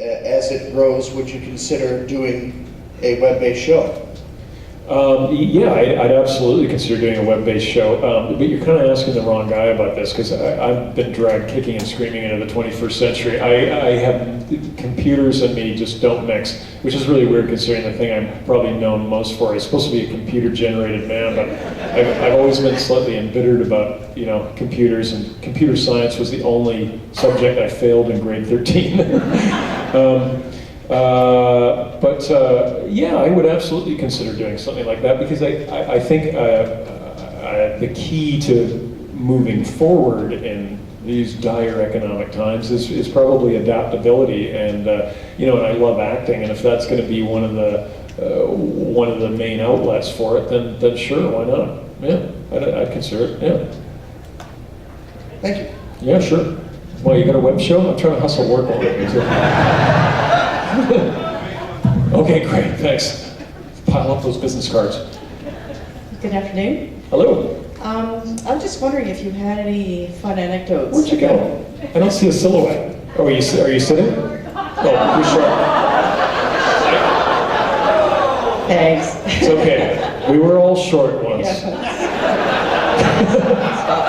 as it grows, would you consider doing a web-based show? Yeah, I'd absolutely consider doing a web-based show, but you're kind of asking the wrong guy about this, because I've been dragged kicking and screaming into the 21st century. I have computers and me just don't mix, which is really weird considering the thing I'm probably known most for is supposed to be a computer-generated man, but I've always been slightly embittered about, computers, and computer science was the only subject I failed in grade 13. Yeah, I would absolutely consider doing something like that, because I think the key to moving forward in these dire economic times is probably adaptability, and and I love acting, and if that's going to be one of the main outlets for it, then sure, why not? Yeah, I'd consider it. Yeah. Thank you. Yeah, sure. Well, you got a web show? I'm trying to hustle work on it. Okay, great, thanks. Pile up those business cards. Good afternoon. Hello. I'm just wondering if you had any fun anecdotes. Where'd you go? I don't see a silhouette. Oh, are you sitting? Oh, you're short. Thanks. It's okay. We were all short once. Stop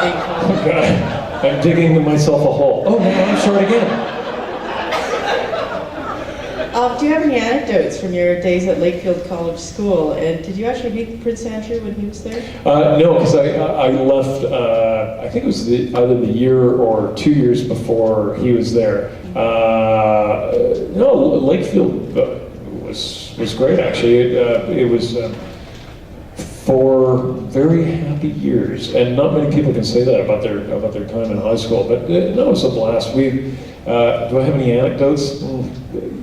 being cold. Okay. I'm digging myself a hole. Oh, no, I'm short again. Do you have any anecdotes from your days at Lakefield College School? And did you actually meet Prince Andrew when he was there? No, because I left, I think it was either the year or 2 years before he was there. No, Lakefield was great, actually. It was 4 very happy years, and not many people can say that about their time in high school. But no, it was a blast. Do I have any anecdotes?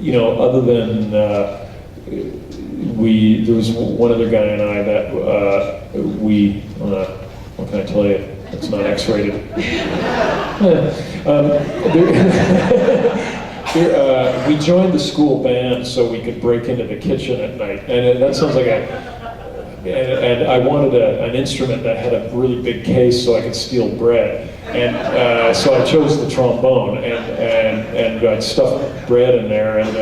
Other than there was one other guy and I that what can I tell you? It's not X-rated. We joined the school band so we could break into the kitchen at night, and that sounds like and I wanted an instrument that had a really big case so I could steal bread. And so I chose the trombone, and I'd stuff bread in there, and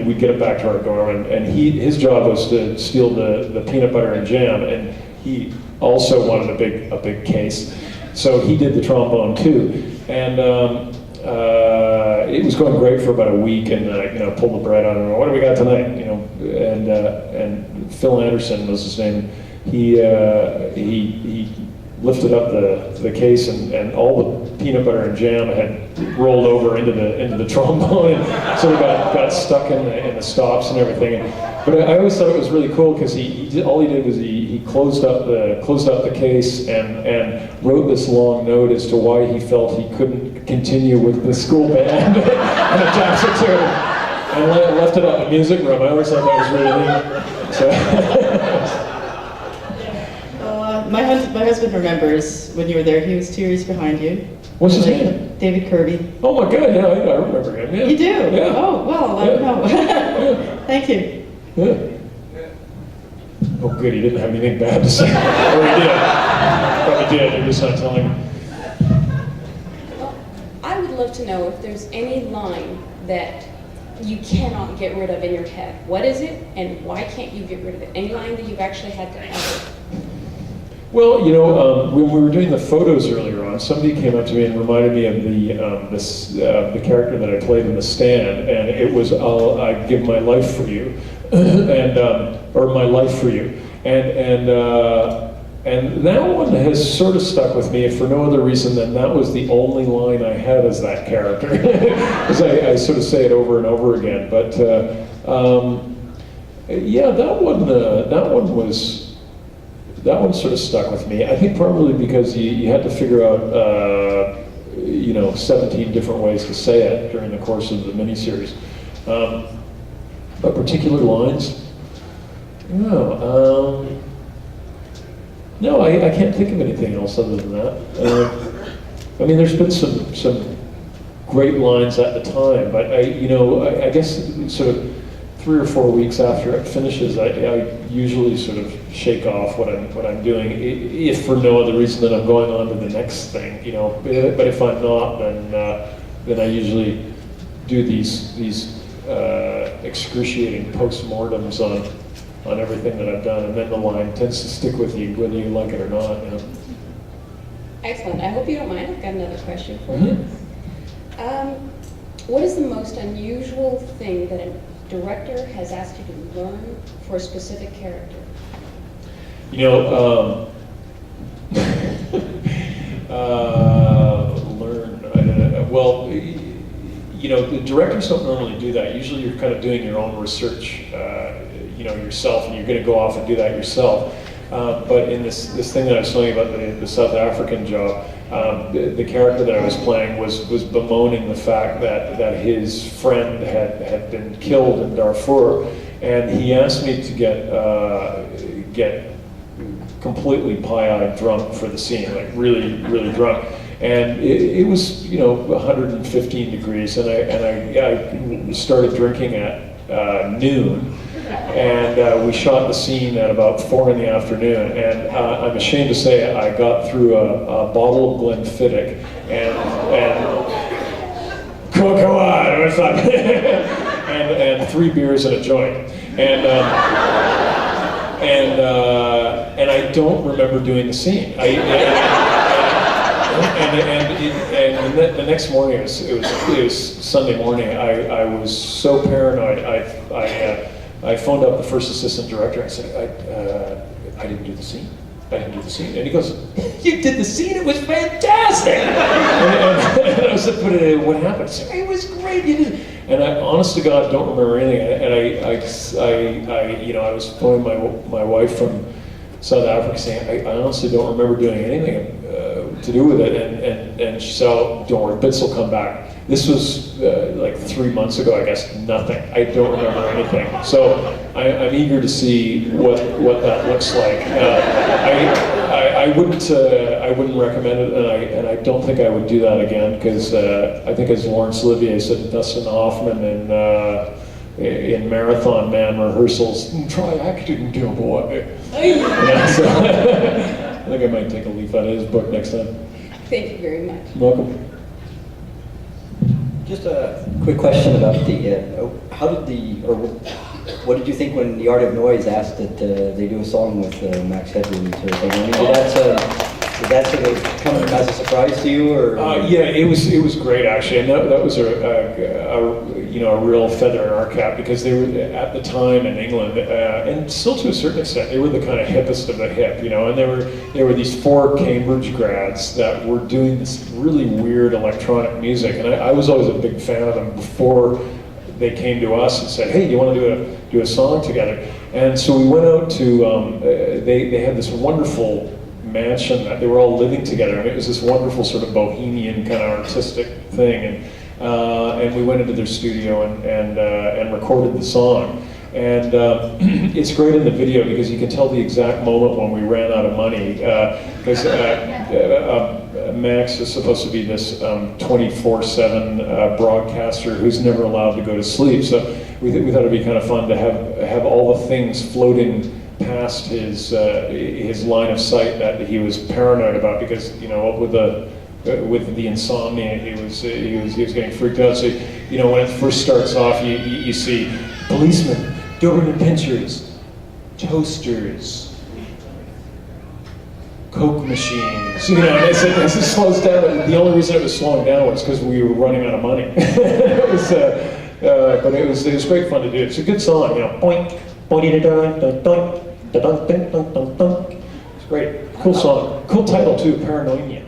we'd get it back to our dorm. And his job was to steal the peanut butter and jam, and he also wanted a big case. So he did the trombone too, and it was going great for about a week. And I pulled the bread out and what do we got tonight? And Phil Anderson was his name. He lifted up the case, and all the peanut butter and jam had rolled over into the trombone, and sort of got stuck in the stops and everything. But I always thought it was really cool because all he did was he closed up the case and wrote this long note as to why he felt he couldn't continue with the school band and attached it to it and left it up in the music room. I always thought that was really neat. So. My husband remembers when you were there. He was 2 years behind you. What's his name? David Kirby. Oh my God, yeah, I remember him. Yeah. You do? Yeah. Oh, well, I don't know. Yeah. Thank you. Yeah. Oh good, he didn't have anything bad to say. Or he did. Probably did, you're just not telling him. Well, I would love to know if there's any line that you cannot get rid of in your head. What is it, and why can't you get rid of it? Any line that you've actually had to edit? Well, when we were doing the photos earlier on, somebody came up to me and reminded me of the character that I played in The Stand, and it was "I'd give my life for you," or "my life for you," and that one has sort of stuck with me for no other reason than that was the only line I had as that character, because I sort of say it over and over again. But yeah, that one sort of stuck with me. I think probably because you had to figure out, 17 different ways to say it during the course of the miniseries. But particular lines? No, I can't think of anything else other than that. I mean, there's been some great lines at the time, but I guess sort of 3 or 4 weeks after it finishes, I usually sort of shake off what I'm doing, if for no other reason than I'm going on to the next thing, But if I'm not, then I usually do these excruciating postmortems on everything that I've done, and then the line tends to stick with you whether you like it or not. You know? Excellent. I hope you don't mind. I've got another question for you. What is the most unusual thing that a director has asked you to learn for a specific character? You know, well, you know, the directors don't normally do that. Usually you're kind of doing your own research, you know, yourself, and you're going to go off and do that yourself. But in this thing that I was telling you about, the South African job, the character that I was playing was bemoaning the fact that his friend had been killed in Darfur, and he asked me to get completely pie-eyed drunk for the scene, like really, really drunk. And it was, you know, 115 degrees, and I started drinking at noon. And we shot the scene at about 4 in the afternoon, and I'm ashamed to say I got through a bottle of Glenfiddich and come on, what's up? and 3 beers and a joint, and I don't remember doing the scene. And the next morning, it was Sunday morning. I was so paranoid. I phoned up the first assistant director and I said, I didn't do the scene. I didn't do the scene. And he goes, you did the scene, it was fantastic! and I said, what happened? I said, it was great, you did it. And I, honest to God, don't remember anything. And I was phoning my wife from South Africa saying, I honestly don't remember doing anything to do with it. And she said, oh, don't worry, bits will come back. This was like 3 months ago, I guess, nothing. I don't remember anything. So I'm eager to see what that looks like. I wouldn't recommend it, and I don't think I would do that again, because I think, as Laurence Olivier said, Dustin Hoffman in Marathon Man rehearsals, try acting, dear boy. So, I think I might take a leaf out of his book next time. Thank you very much. Welcome. Just a quick question about what did you think when The Art of Noise asked that they do a song with Max Headroom sort of thing? I mean, did that sort of come as a surprise to you, or? Yeah, it was great actually, and that was a real feather in our cap, because they were at the time in England, and still to a certain extent, they were the kind of hippest of the hip, you know, and there were these 4 Cambridge grads that were doing this really weird electronic music, and I was always a big fan of them before they came to us and said, hey, do you want to do a song together? And so we went out to, they had this wonderful mansion that they were all living together, and it was this wonderful sort of bohemian kind of artistic thing, and we went into their studio and recorded the song. And it's great in the video because you can tell the exact moment when we ran out of money, because Max is supposed to be this 24/7 broadcaster who's never allowed to go to sleep. So we thought it'd be kind of fun to have all the things floating past his line of sight that he was paranoid about, because, you know, with the insomnia, he was getting freaked out. So, you know, when it first starts off, you see policemen, Doberman pinchers, toasters, Coke machines, you know, as it slows down. The only reason it was slowing down was because we were running out of money. It was, but it was great fun to do. It's a good song, you know. Boink, boink, it's great. Cool song. Cool title too, Paranoia.